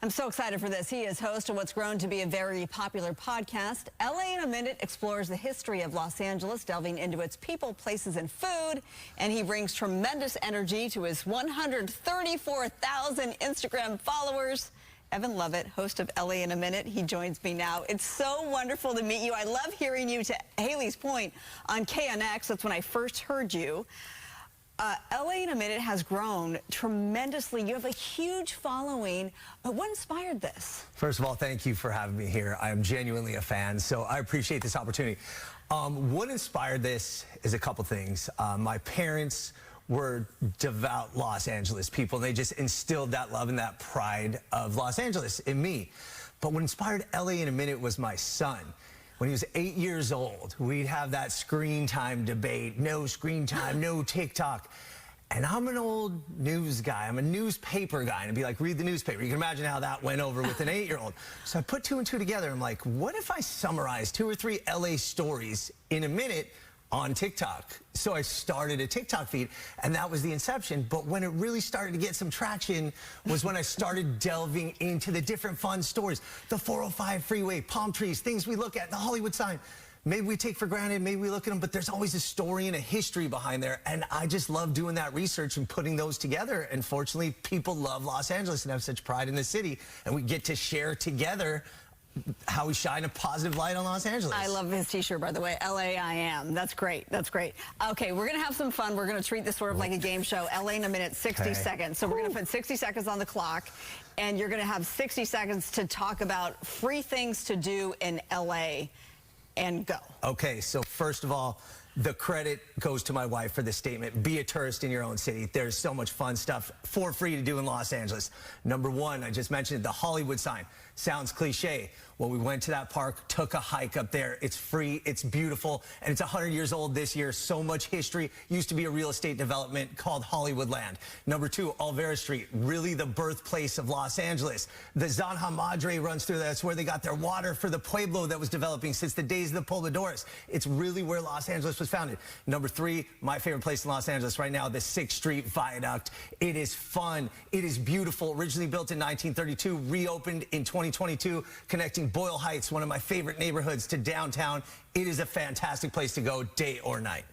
I'm so excited for this. He is host of what's grown to be a very popular podcast. LA in a Minute explores the history of Los Angeles, delving into its people, places, and food. And he brings tremendous energy to his 134,000 Instagram followers. Evan Lovett, host of LA in a Minute. He joins me now. It's so wonderful to meet you. I love hearing you, to Haley's point, on KNX. That's when I first heard you. LA in a Minute has grown tremendously. You have a huge following. What inspired this? First of all, thank you for having me here. I am genuinely a fan, so I appreciate this opportunity. What inspired this is a couple things. My parents were devout Los Angeles people. They just instilled that love and that pride of Los Angeles in me. But what inspired LA in a Minute was my son. When he was 8 years old, we'd have that screen time debate. No screen time, no TikTok. And I'm an old news guy. I'm a newspaper guy. And I'd be like, read the newspaper. You can imagine how that went over with an 8-year-old. So I put 2 and 2 together. I'm like, what if I summarize 2 or 3 LA stories in a minute on TikTok? So I started a TikTok feed, and that was the inception. But when it really started to get some traction was when I started delving into the different fun stories. The 405 freeway, palm trees, things we look at, the Hollywood sign. Maybe we take for granted, maybe we look at them, but there's always a story and a history behind there. And I just love doing that research and putting those together. And fortunately, people love Los Angeles and have such pride in the city. And we get to share together how we shine a positive light on Los Angeles. I love his t-shirt, by the way. LA I am. That's great. That's great. Okay, we're going to have some fun. We're going to treat this sort of like a game show. LA in a Minute, 60 seconds. So we're going to put 60 seconds on the clock, and you're going to have 60 seconds to talk about free things to do in LA, and go. Okay, so first of all, the credit goes to my wife for this statement. Be a tourist in your own city. There's so much fun stuff for free to do in Los Angeles. Number one, I just mentioned it, the Hollywood sign. Sounds cliche. Well, we went to that park, took a hike up there. It's free, it's beautiful, and it's 100 years old this year. So much history. Used to be a real estate development called Hollywoodland. Number two, Olvera Street, really the birthplace of Los Angeles. The Zanja Madre runs through there. That's where they got their water for the Pueblo that was developing since the days of the Pobladores. It's really where Los Angeles was founded. Number three, my favorite place in Los Angeles right now, the 6th Street Viaduct. It is fun. It is beautiful. Originally built in 1932, reopened in 2022, connecting Boyle Heights, one of my favorite neighborhoods, to downtown. It is a fantastic place to go, day or night.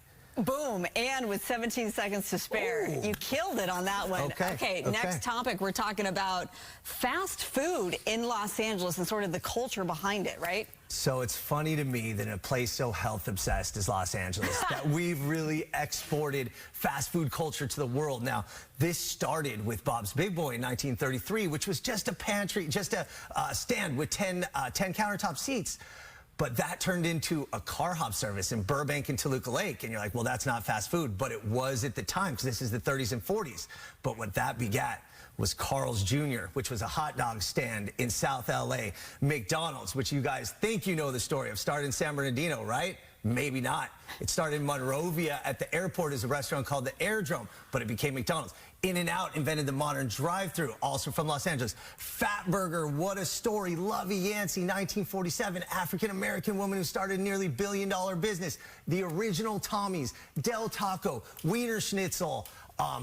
Boom. And with 17 seconds to spare. Ooh. You killed it on that one. Okay, next topic, we're talking about fast food in Los Angeles and sort of the culture behind it, right? So it's funny to me that in a place so health obsessed as Los Angeles, that we've really exported fast food culture to the world. Now, this started with Bob's Big Boy in 1933, which was just a pantry, just a stand with 10 countertop seats. But that turned into a car hop service in Burbank and Toluca Lake. And you're like, well, that's not fast food. But it was at the time, because this is the 30s and 40s. But what that begat was Carl's Jr., which was a hot dog stand in South LA. McDonald's, which you guys think you know the story of, started in San Bernardino, right? Maybe not. It started in Monrovia at the airport as a restaurant called the Airdrome, but it became McDonald's. In-N-Out invented the modern drive-thru, also from Los Angeles. Fatburger, what a story. Lovey Yancey, 1947, African-American woman who started a nearly $1 billion business. The original Tommy's, Del Taco, Wiener Schnitzel,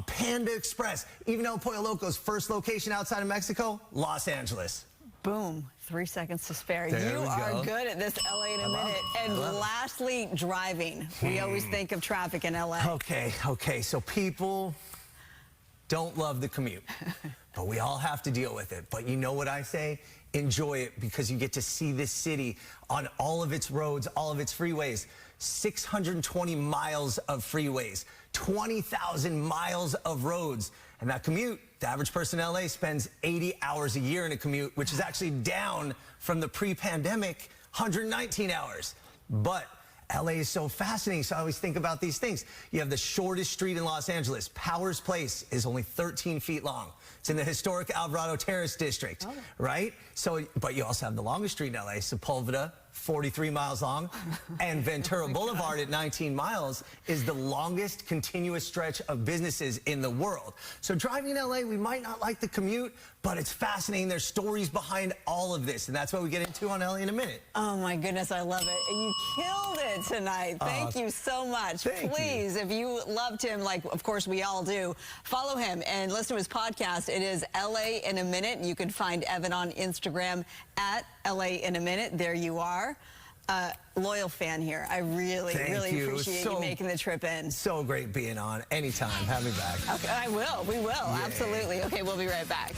Panda Express, even El Pollo Loco's first location outside of Mexico, Los Angeles. Boom. 3 seconds to spare. There you are good at this LA in a Minute. And lastly, driving. We always think of traffic in LA. Okay. So people don't love the commute, but we all have to deal with it. But you know what I say? Enjoy it, because you get to see this city on all of its roads, all of its freeways. 620 miles of freeways, 20,000 miles of roads. And that commute, the average person in LA spends 80 hours a year in a commute, which is actually down from the pre-pandemic 119 hours. But LA is so fascinating, so I always think about these things. You have the shortest street in Los Angeles. Powers Place is only 13 feet long. It's in the historic Alvarado Terrace district, right? So, but you also have the longest street in LA, Sepulveda, 43 miles long, and Ventura Boulevard at 19 miles is the longest continuous stretch of businesses in the world. So driving in LA, we might not like the commute, but it's fascinating. There's stories behind all of this, and that's what we get into on LA in a Minute. Oh my goodness, I love it. You killed it tonight. Thank you so much. Please, if you loved him, like of course we all do, follow him and listen to his podcast. podcast. It is LA in a Minute. You can find Evan on Instagram at LA in a Minute. There you are. Loyal fan here. I really appreciate you making the trip in. So great being on. Anytime. Have me back. Okay, I will. We will. Yeah. Absolutely. Okay, we'll be right back.